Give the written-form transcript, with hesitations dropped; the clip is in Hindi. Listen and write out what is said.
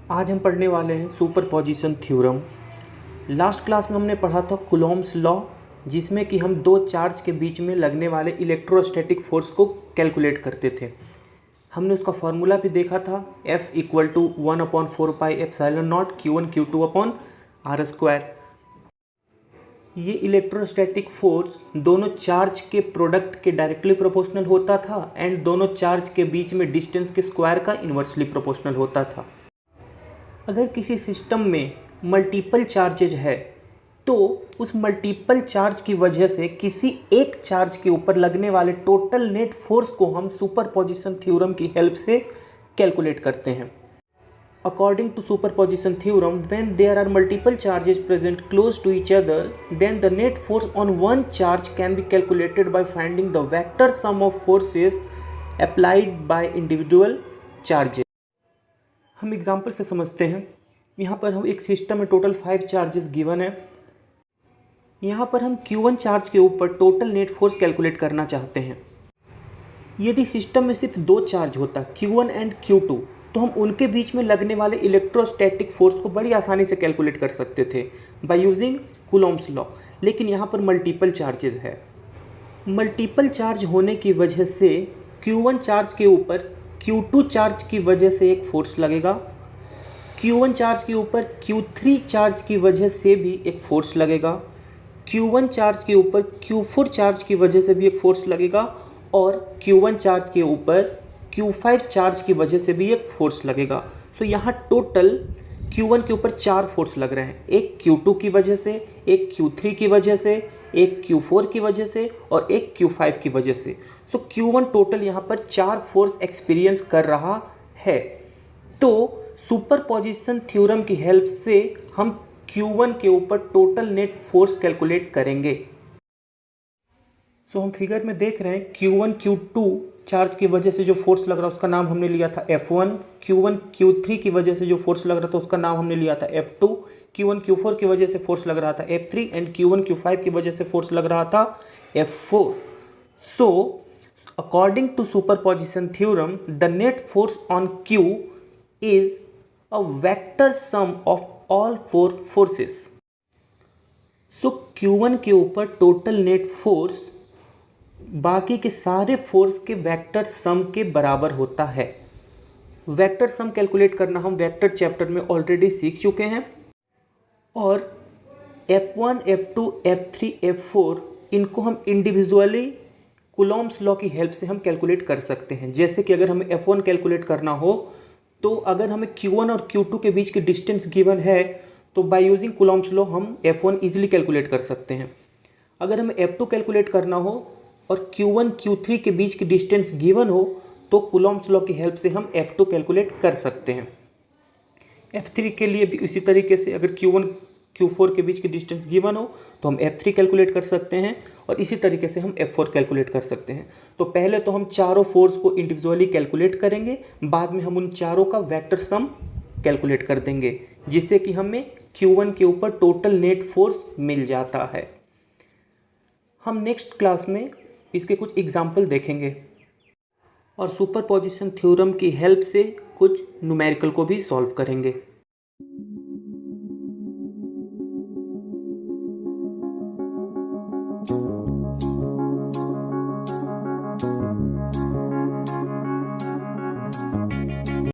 आज हम पढ़ने वाले हैं सुपरपोजिशन थ्योरम। लास्ट क्लास में हमने पढ़ा था कूलॉम्स लॉ, जिसमें कि हम दो चार्ज के बीच में लगने वाले इलेक्ट्रोस्टैटिक फोर्स को कैलकुलेट करते थे। हमने उसका फॉर्मूला भी देखा था, F = 1/4πε0 Q1 Q2/r²। ये इलेक्ट्रोस्टैटिक फोर्स दोनों चार्ज के प्रोडक्ट के डायरेक्टली प्रोपोर्शनल होता था एंड दोनों चार्ज के बीच में डिस्टेंस के स्क्वायर का इन्वर्सली प्रोपोर्शनल होता था। अगर किसी सिस्टम में मल्टीपल चार्जेज है तो उस मल्टीपल चार्ज की वजह से किसी एक चार्ज के ऊपर लगने वाले टोटल नेट फोर्स को हम सुपरपोजिशन थ्योरम की हेल्प से कैलकुलेट करते हैं। According to superposition theorem, when there are multiple charges present close to each other, then the net force on one charge can be calculated by finding the vector sum of forces applied by individual charges. हम एग्जाम्पल से समझते हैं। यहाँ पर हम एक सिस्टम में टोटल 5 चार्जेस गिवन है। यहाँ पर हम Q1 चार्ज के ऊपर टोटल नेट फोर्स कैलकुलेट करना चाहते हैं। यदि सिस्टम में सिर्फ 2 चार्ज होता Q1 एंड Q2, तो हम उनके बीच में लगने वाले इलेक्ट्रोस्टैटिक फोर्स को बड़ी आसानी से कैलकुलेट कर सकते थे बाय यूजिंग कूलॉम्स लॉ। लेकिन यहाँ पर मल्टीपल चार्जेस है। मल्टीपल चार्ज होने की वजह से Q1 चार्ज के ऊपर Q2 चार्ज की वजह से एक फोर्स लगेगा, Q1 चार्ज के ऊपर Q3 चार्ज की वजह से भी एक फोर्स लगेगा, Q1 चार्ज के ऊपर Q4 चार्ज की वजह से भी एक फोर्स लगेगा और Q1 चार्ज के ऊपर Q5 चार्ज की वजह से भी एक फोर्स लगेगा। सो यहाँ टोटल Q1 के ऊपर 4 फोर्स लग रहे हैं, एक Q2 की वजह से, एक Q3 की वजह से, एक Q4 की वजह से और एक Q5 की वजह से। सो Q1 टोटल यहाँ पर 4 फोर्स एक्सपीरियंस कर रहा है। तो सुपरपोजिशन थ्योरम की हेल्प से हम Q1 के ऊपर टोटल नेट फोर्स कैलकुलेट करेंगे। सो हम फिगर में देख रहे हैं Q1 Q2 चार्ज की वजह से जो फोर्स लग रहा है उसका नाम हमने लिया था F1, Q1 Q3 की वजह से जो फोर्स लग रहा था उसका नाम हमने लिया था F2, Q1 Q4 की वजह से फोर्स लग रहा था F3 एंड Q1 Q5 की वजह से फोर्स लग रहा था F4। So according to superposition theorem the net force on Q is a vector sum of all 4 forces. So Q1 के ऊपर टोटल नेट फोर्स बाकी के सारे फोर्स के वेक्टर सम के बराबर होता है। वेक्टर सम कैलकुलेट करना हम वेक्टर चैप्टर में ऑलरेडी सीख चुके हैं और F1, F2, F3, F4 इनको हम इंडिविजुअली कूलॉम्स लॉ की हेल्प से हम कैलकुलेट कर सकते हैं। जैसे कि अगर हमें F1 कैलकुलेट करना हो तो अगर हमें Q1 और Q2 के बीच की डिस्टेंस गिवन है तो बाय यूजिंग कूलॉम्स लॉ हम F1 ईजिली कैलकुलेट कर सकते हैं। अगर हमें F2 कैलकुलेट करना हो और Q1 Q3 के बीच की डिस्टेंस गिवन हो तो कूलॉम्स लॉ की हेल्प से हम F2 कैलकुलेट कर सकते हैं। F3 के लिए भी इसी तरीके से अगर Q1 Q4 के बीच की डिस्टेंस गिवन हो तो हम F3 कैलकुलेट कर सकते हैं और इसी तरीके से हम F4 कैलकुलेट कर सकते हैं। तो पहले तो हम चारों फोर्स को इंडिविजुअली कैलकुलेट करेंगे, बाद में हम उन चारों का वेक्टर सम कैलकुलेट कर देंगे जिससे कि हमें Q1 के ऊपर टोटल नेट फोर्स मिल जाता है। हम नेक्स्ट क्लास में इसके कुछ एग्जाम्पल देखेंगे और सुपरपोजिशन थ्योरम की हेल्प से कुछ न्यूमेरिकल को भी सॉल्व करेंगे।